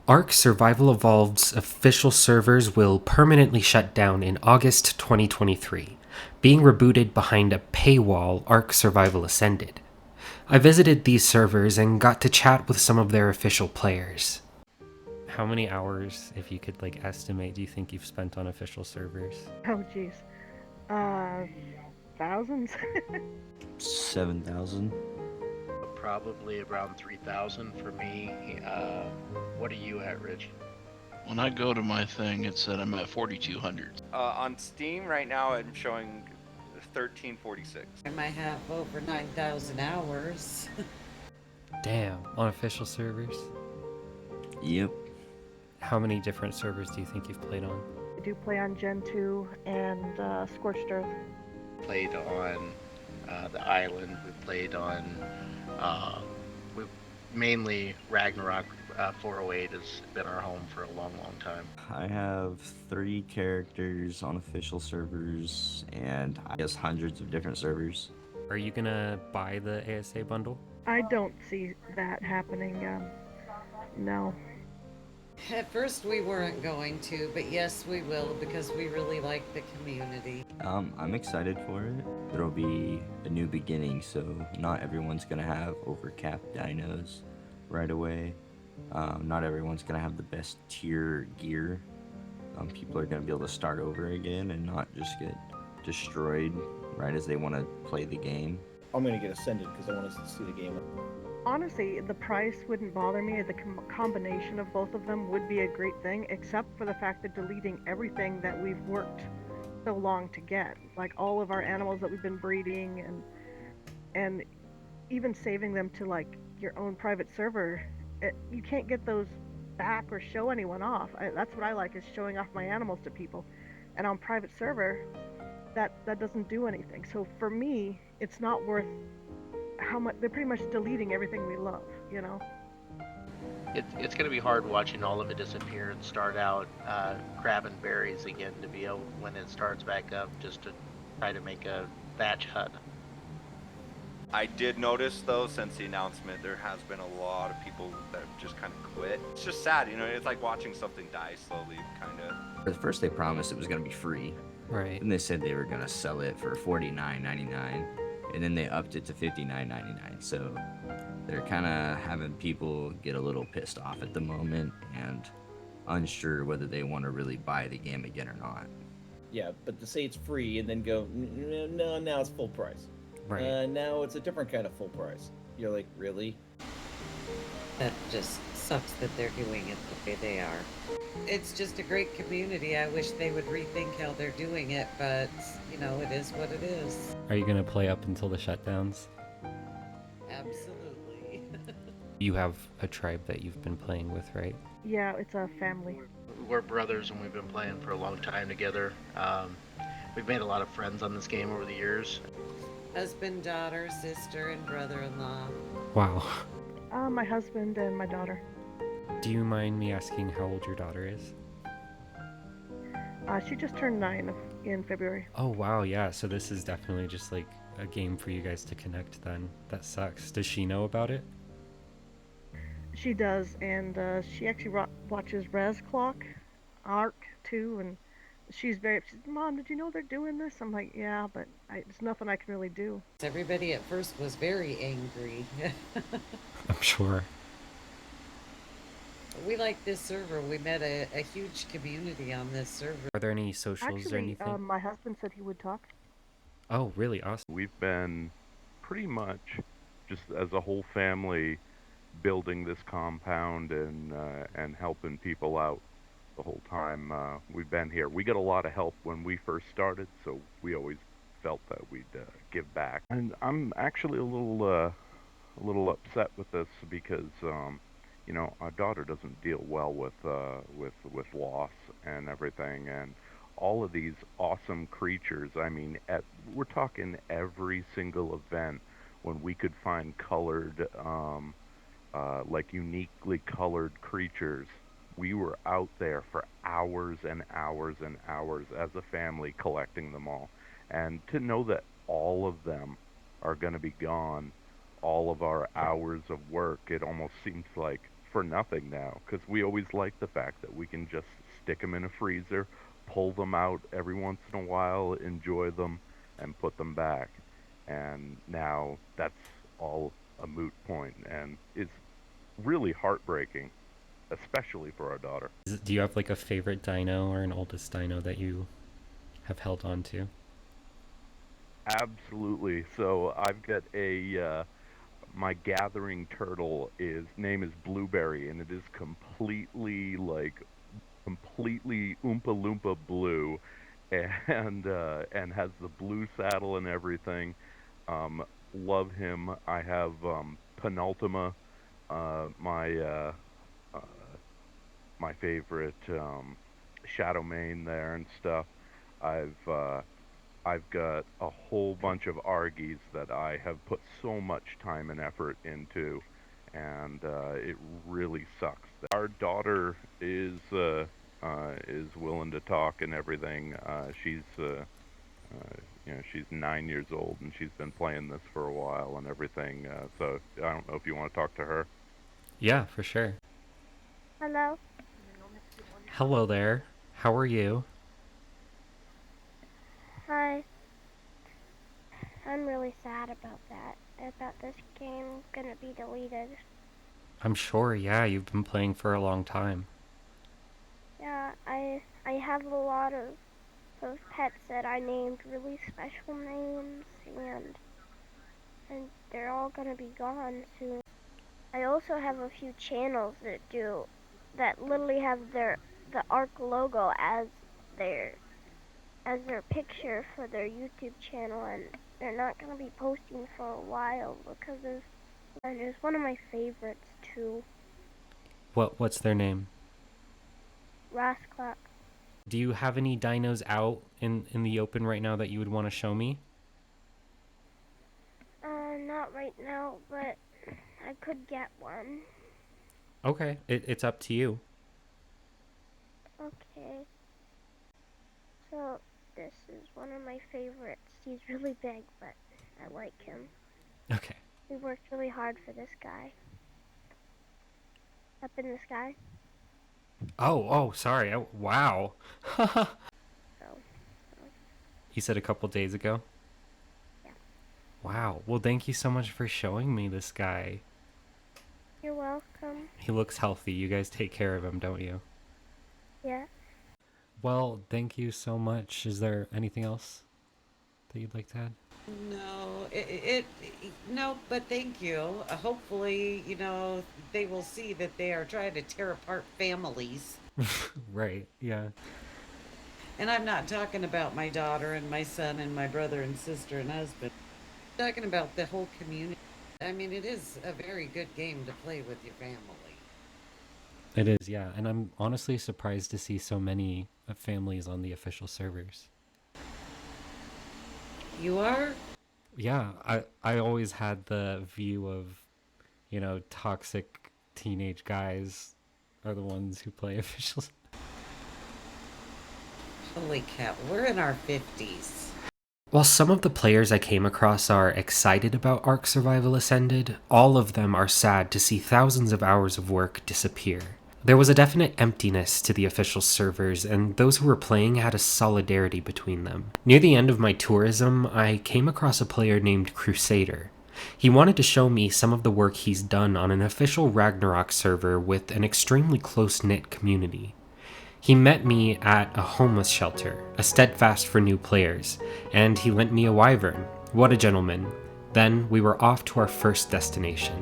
ARK Survival Evolved's official servers will permanently shut down in August 2023. Being rebooted behind a paywall, ARK Survival Ascended. I visited these servers and got to chat with some of their official players. How many hours, if you could estimate, do you think you've spent on official servers? Oh, jeez. Thousands? 7,000. Probably around 3,000 for me. What are you at, Rich? When I go to my thing, it said I'm at 4,200. On Steam right now, I'm showing 1346. I might have over 9,000 hours. Damn, on official servers? Yep. How many different servers do you think you've played on? I do play on Gen 2 and Scorched Earth. Played on the island. We played on mainly Ragnarok. 408 has been our home for a long time. I have 3 characters on official servers and I guess hundreds of different servers. Are you gonna buy the ASA bundle? I don't see that happening. No. At first we weren't going to, but yes, we will because we really like the community. I'm excited for it. There'll be a new beginning, so not everyone's gonna have overcapped dinos right away. Not everyone's gonna have the best tier gear. People are gonna be able to start over again and not just get destroyed right as they want to play the game. I'm gonna get Ascended because I want to see the game. Honestly, the price wouldn't bother me. The combination of both of them would be a great thing, except for the fact that deleting everything that we've worked so long to get, like all of our animals that we've been breeding, and even saving them to like your own private server. You can't get those back or show anyone off. That's what I like, is showing off my animals to people. And on private server, that doesn't do anything. So for me, it's not worth how much. They're pretty much deleting everything we love, you know? It's going to be hard watching all of it disappear and start out grabbing berries again to be able, when it starts back up, just to try to make a thatch hut. I did notice, though, since the announcement, there has been a lot of people that have just kind of quit. It's just sad, you know, it's like watching something die slowly, kind of. At first they promised it was going to be free. Right. And they said they were going to sell it for $49.99. And then they upped it to $59.99. So they're kind of having people get a little pissed off at the moment and unsure whether they want to really buy the game again or not. Yeah, but to say it's free and then go, no, now it's full price. Right. Now it's a different kind of full price. You're like, really? That just sucks that they're doing it the way they are. It's just a great community. I wish they would rethink how they're doing it, but, you know, it is what it is. Are you gonna play up until the shutdowns? Absolutely. You have a tribe that you've been playing with, right? Yeah, it's a family. We're brothers and we've been playing for a long time together. We've made a lot of friends on this game over the years. Husband, daughter, sister, and brother-in-law. Wow. My husband and my daughter. Do you mind me asking how old your daughter is? She just turned 9 in February. Oh wow, yeah, so this is definitely just like a game for you guys to connect then. That sucks. Does she know about it? She does, and she actually watches Res Clock, ARK too, and she's Mom, did you know they're doing this? I'm like, yeah, but there's nothing I can really do. Everybody at first was very angry. I'm sure. We like this server. We met a huge community on this server. Are there any socials or Actually, anything? my husband said he would talk. Oh, really? Awesome. We've been pretty much just as a whole family building this compound and helping people out the whole time we've been here. We got a lot of help when we first started, so we always felt that we'd give back. And I'm actually a little upset with this because you know, our daughter doesn't deal well with loss and everything, and all of these awesome creatures. I mean, we're talking every single event when we could find colored, like uniquely colored creatures. We were out there for hours and hours and hours as a family collecting them all. And to know that all of them are going to be gone, all of our hours of work, it almost seems like for nothing now, because we always like the fact that we can just stick them in a freezer, pull them out every once in a while, enjoy them, and put them back. And now that's all a moot point, and it's really heartbreaking, especially for our daughter. Do you have like a favorite dino or an oldest dino that you have held on to? Absolutely. So I've got a my gathering turtle is name is Blueberry, and it is completely Oompa Loompa blue, and has the blue saddle and everything. Love him. I have Penultima, my uh, my favorite Shadow Mane there and stuff. I've uh, I've got a whole bunch of Argies that I have put so much time and effort into, and it really sucks. Our daughter is willing to talk and everything. She's 9 years old and she's been playing this for a while and everything. So I don't know if you want to talk to her. Yeah, for sure. Hello. Hello there. How are you? Hi. I'm really sad about that. About this game gonna be deleted. I'm sure, yeah, you've been playing for a long time. Yeah, I have a lot of those pets that I named really special names, and they're all gonna be gone soon. I also have a few channels that literally have the ARK logo their as their picture for their YouTube channel, and they're not gonna be posting for a while because of. And it's one of my favorites too. What's their name? Rasclap. Do you have any dinos out in the open right now that you would want to show me? Not right now, but I could get one. Okay, it's up to you. Okay. So this is one of my favorites. He's really big, but I like him. Okay. We worked really hard for this guy. Up in the sky. Oh, sorry. Wow. So. You said a couple days ago? Yeah. Wow. Well, thank you so much for showing me this guy. You're welcome. He looks healthy. You guys take care of him, don't you? Yeah. Well, thank you so much. Is there anything else that you'd like to add? No, but thank you. Hopefully, they will see that they are trying to tear apart families. Right, yeah. And I'm not talking about my daughter and my son and my brother and sister and husband. I'm talking about the whole community. I mean, it is a very good game to play with your family. It is, yeah. And I'm honestly surprised to see so many families on the official servers. You are? Yeah, I always had the view of, toxic teenage guys are the ones who play officials. Holy cow, we're in our 50s. While some of the players I came across are excited about ARK Survival Ascended, all of them are sad to see thousands of hours of work disappear. There was a definite emptiness to the official servers, and those who were playing had a solidarity between them. Near the end of my tourism, I came across a player named Crusader. He wanted to show me some of the work he's done on an official Ragnarok server with an extremely close-knit community. He met me at a homeless shelter, a steadfast for new players, and he lent me a wyvern. What a gentleman. Then we were off to our first destination.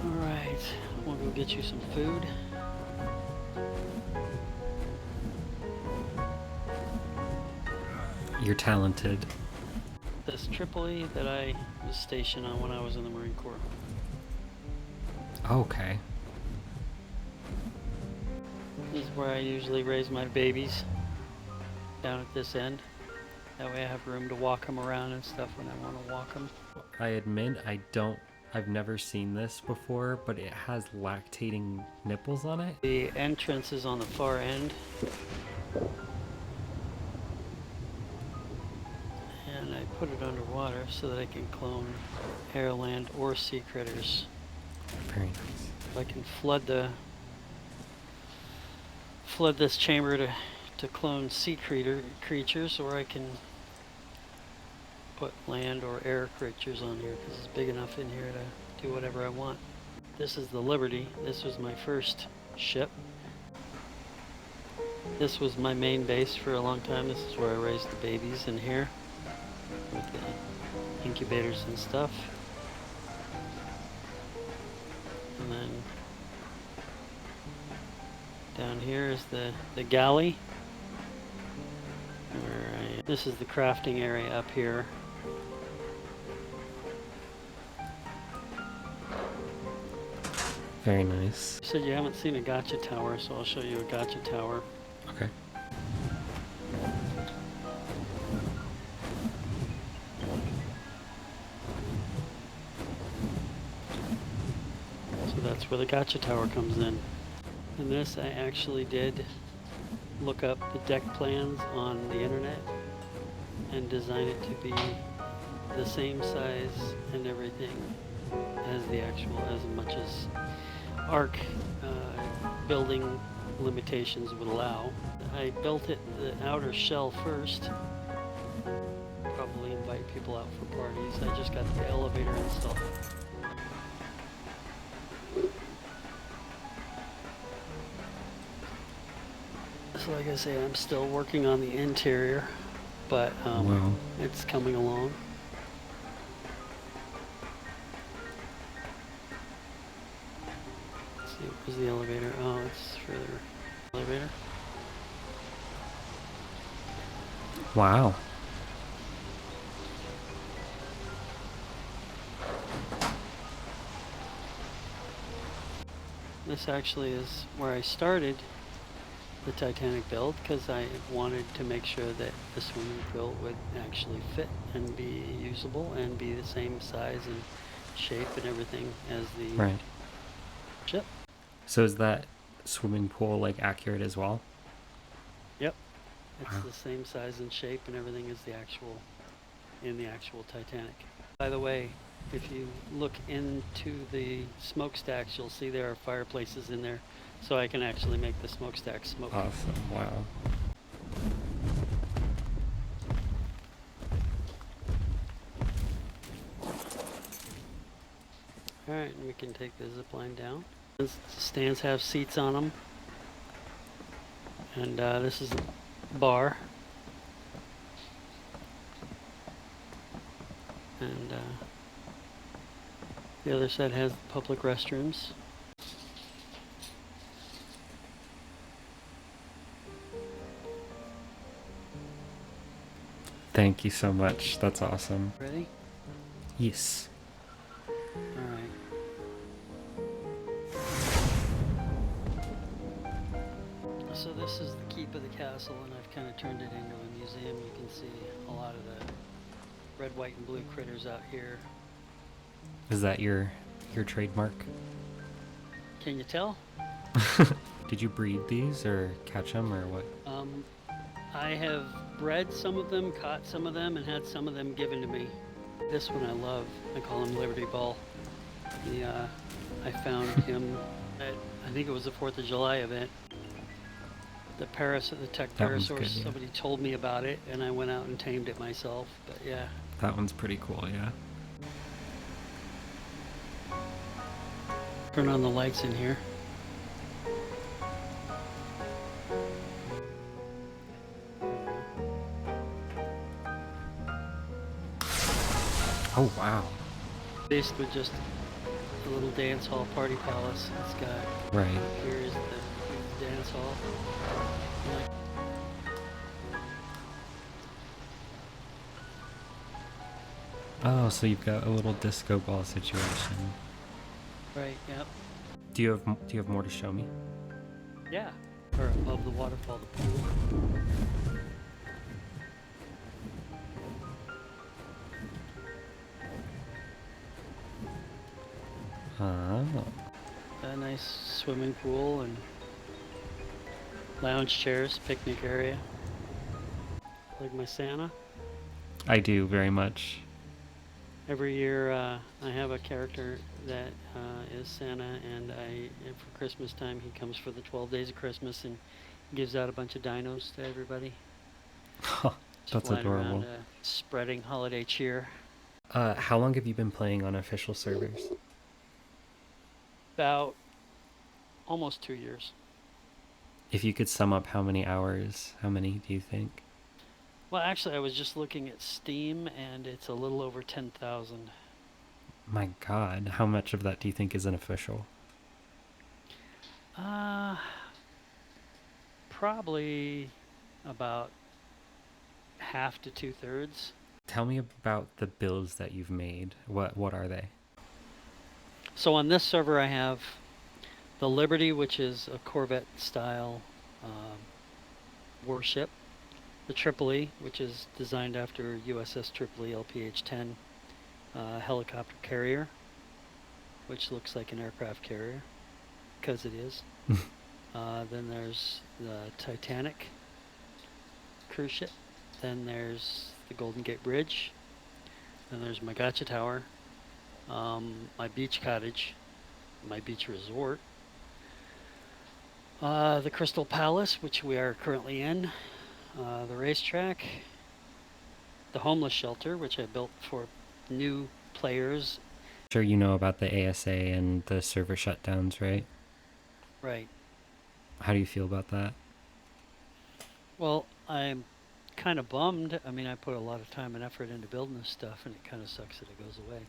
Alright, we'll go get you some food. You're talented. This Tripoli that I was stationed on when I was in the Marine Corps. Okay. This is where I usually raise my babies, down at this end. That way I have room to walk them around and stuff when I want to walk them. I admit I've never seen this before, but it has lactating nipples on it. The entrance is on the far end. And I put put it underwater so that I can clone air, land, or sea critters. Very nice. I can flood this chamber to clone sea creatures, or I can put land or air creatures on here because it's big enough in here to do whatever I want. This is the Liberty. This was my first ship. This was my main base for a long time. This is where I raised the babies in here with the incubators and stuff. And then down here is the galley. This is the crafting area up here. Very nice. You said you haven't seen a gotcha tower, so I'll show you a gotcha tower. Okay. So that's where the gotcha tower comes in. And this, I actually did look up the deck plans on the internet and design it to be the same size and everything as the actual, as much as ARK building limitations would allow. I built it the outer shell first. Probably invite people out for parties. I just got the elevator installed. So like I say, I'm still working on the interior, but Wow. it's coming along. Let's see, where's the elevator? Oh, it's further. Elevator. Wow. This actually is where I started the Titanic build because I wanted to make sure that the swimming pool would actually fit and be usable and be the same size and shape and everything as the Right. ship. So is that swimming pool like accurate as well? Yep. It's Wow. the same size and shape and everything as the actual Titanic. By the way, if you look into the smokestacks, you'll see there are fireplaces in there, so I can actually make the smokestack smoke. Awesome. Wow. Alright, and we can take the zip line down. Stands have seats on them. And this is the bar. And the other side has public restrooms. Thank you so much. That's awesome. Ready? Yes. Alright. So this is the keep of the castle, and I've kind of turned it into a museum. You can see a lot of the red, white, and blue critters out here. Is that your trademark? Can you tell? Did you breed these or catch them or what? I have bred some of them, caught some of them, and had some of them given to me. This one I love. I call him Liberty Ball. I found him at, I think it was the 4th of July event. The Tech That one's Parasaurus, good, yeah. somebody told me about it, and I went out and tamed it myself. But yeah. That one's pretty cool, yeah. Turn on the lights in here. Oh, wow. Based with just a little dance hall party palace. It's got, Right. here is the dance hall. Oh, so you've got a little disco ball situation. Right, yep. Do you have more to show me? Yeah. Or above the waterfall, the pool. Oh. A nice swimming pool and lounge chairs, picnic area. Like my Santa. I do very much. Every year, I have a character that is Santa, and for Christmas time, he comes for the 12 days of Christmas and gives out a bunch of dinos to everybody. Just That's flying around, adorable. spreading holiday cheer. How long have you been playing on official servers? About almost 2 years. If you could sum up how many hours, how many do you think? Well, actually, I was just looking at Steam, and it's a little over 10,000. My God, how much of that do you think is unofficial? Probably about half to 2/3. Tell me about the builds that you've made. What are they? So on this server, I have the Liberty, which is a Corvette style warship. The Tripoli, which is designed after USS Tripoli LPH-10 helicopter carrier, which looks like an aircraft carrier, because it is. Then there's the Titanic cruise ship. Then there's the Golden Gate Bridge. Then there's my Gotcha Tower, my beach cottage, my beach resort, the Crystal Palace, which we are currently in, the racetrack, the homeless shelter, which I built for new players. Sure, you know about the ASA and the server shutdowns, right? Right. How do you feel about that? Well, I'm kind of bummed. I mean, I put a lot of time and effort into building this stuff, and it kind of sucks that it goes away.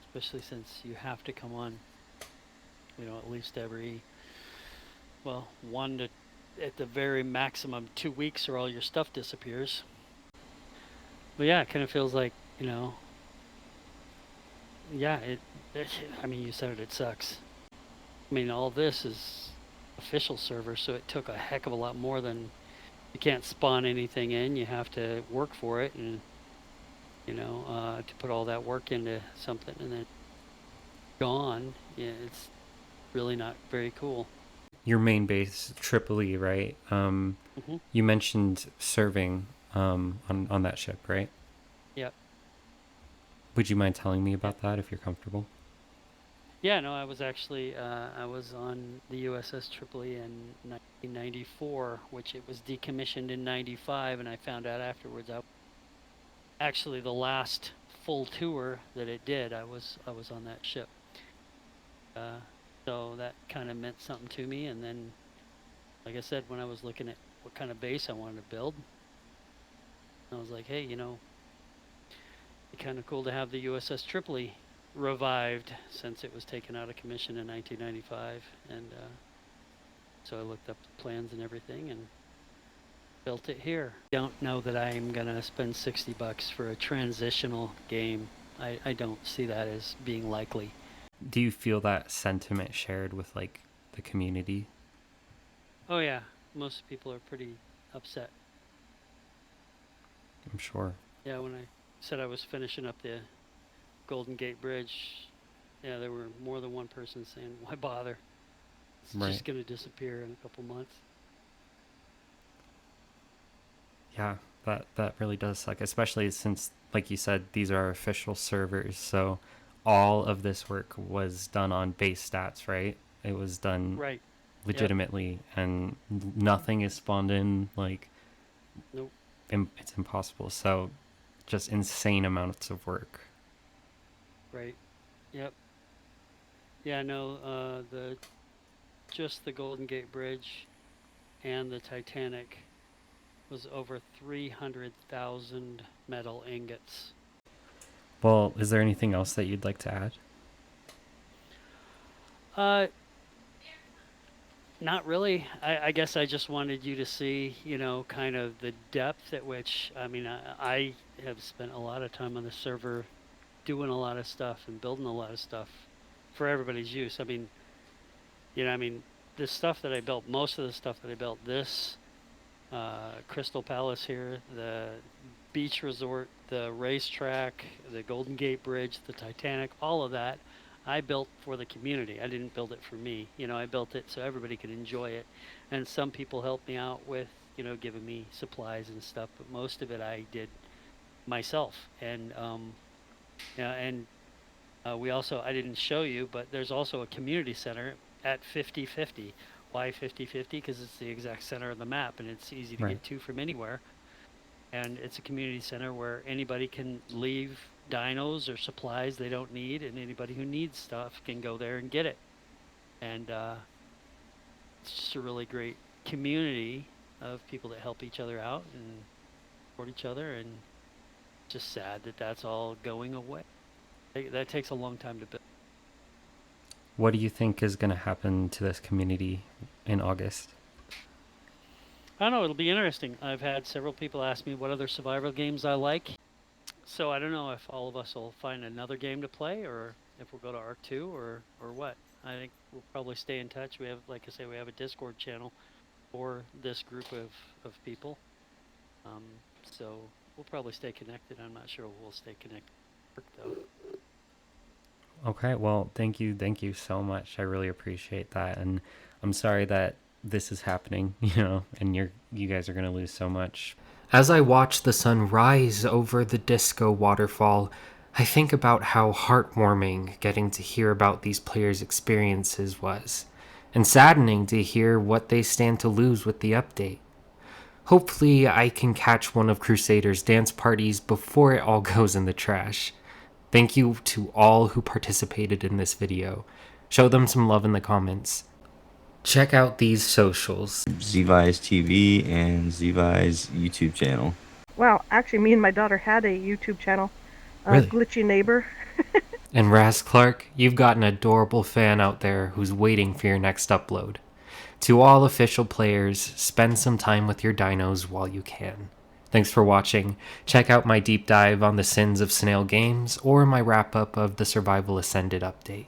Especially since you have to come on, at least every, at the very maximum 2 weeks, or all your stuff disappears. But yeah, it kind of feels like, yeah, I mean, you said it sucks. I mean, all this is official server, so it took a heck of a lot more than, you can't spawn anything in, you have to work for it, and, to put all that work into something and then gone, yeah, it's really not very cool. Your main base, Tripoli, right? You mentioned serving on that ship, right? Yep. Would you mind telling me about that if you're comfortable? Yeah, no, I was actually, I was on the USS Tripoli in 1994, which it was decommissioned in 95, and I found out afterwards. Actually, the last full tour that it did, I was on that ship. So that kind of meant something to me, and then, like I said, when I was looking at what kind of base I wanted to build, I was like, hey, it'd be kind of cool to have the USS Tripoli revived, since it was taken out of commission in 1995, and so I looked up the plans and everything and built it here. Don't know that I'm gonna spend $60 for a transitional game. I don't see that as being likely. Do you feel that sentiment shared with like the community? Oh yeah, most people are pretty upset. I'm sure. Yeah, when I said I was finishing up the Golden Gate Bridge, yeah, there were more than one person saying, why bother? It's just going to disappear in a couple months. Yeah, that really does suck, especially since, like you said, these are official servers, so all of this work was done on base stats, right? It was done right. legitimately, yep. And nothing is spawned in, like, nope. It's impossible, so just insane amounts of work. Right. Yep. Yeah, no, just the Golden Gate Bridge and the Titanic was over 300,000 metal ingots. Well, is there anything else that you'd like to add? Not really. I guess I just wanted you to see, kind of the depth at which, I mean, I have spent a lot of time on the server doing a lot of stuff and building a lot of stuff for everybody's use. I mean, the stuff that I built, most of the stuff that I built, this Crystal Palace here, the beach resort, the racetrack, the Golden Gate Bridge, the Titanic, all of that, I built for the community. I didn't build it for me. I built it so everybody could enjoy it. And some people helped me out with, giving me supplies and stuff, but most of it I did myself. And yeah, and we also, I didn't show you, but there's also a community center at 50/50. Why 50/50? Because it's the exact center of the map, and it's easy to Right. get to from anywhere. And it's a community center where anybody can leave dinos or supplies they don't need, and anybody who needs stuff can go there and get it. And it's just a really great community of people that help each other out and support each other. And it's just sad that that's all going away. That takes a long time to build. What do you think is going to happen to this community in August? I don't know, it'll be interesting. I've had several people ask me what other survival games I like. So I don't know if all of us will find another game to play, or if we'll go to ARK 2, or what. I think we'll probably stay in touch. We have, like I say, we have a Discord channel for this group of people. So we'll probably stay connected. I'm not sure we'll stay connected though. Okay, well, thank you so much. I really appreciate that, and I'm sorry that this is happening, and you guys are going to lose so much. As I watch the sun rise over the disco waterfall, I think about how heartwarming getting to hear about these players' experiences was, and saddening to hear what they stand to lose with the update. Hopefully, I can catch one of Crusader's dance parties before it all goes in the trash. Thank you to all who participated in this video. Show them some love in the comments. Check out these socials. Zvi's TV and Zvi's YouTube channel. Wow, actually, me and my daughter had a YouTube channel. Really? Glitchy Neighbor. And Raz Clark, you've got an adorable fan out there who's waiting for your next upload. To all official players, spend some time with your dinos while you can. Thanks for watching. Check out my deep dive on the sins of snail games or my wrap up of the Survival Ascended update.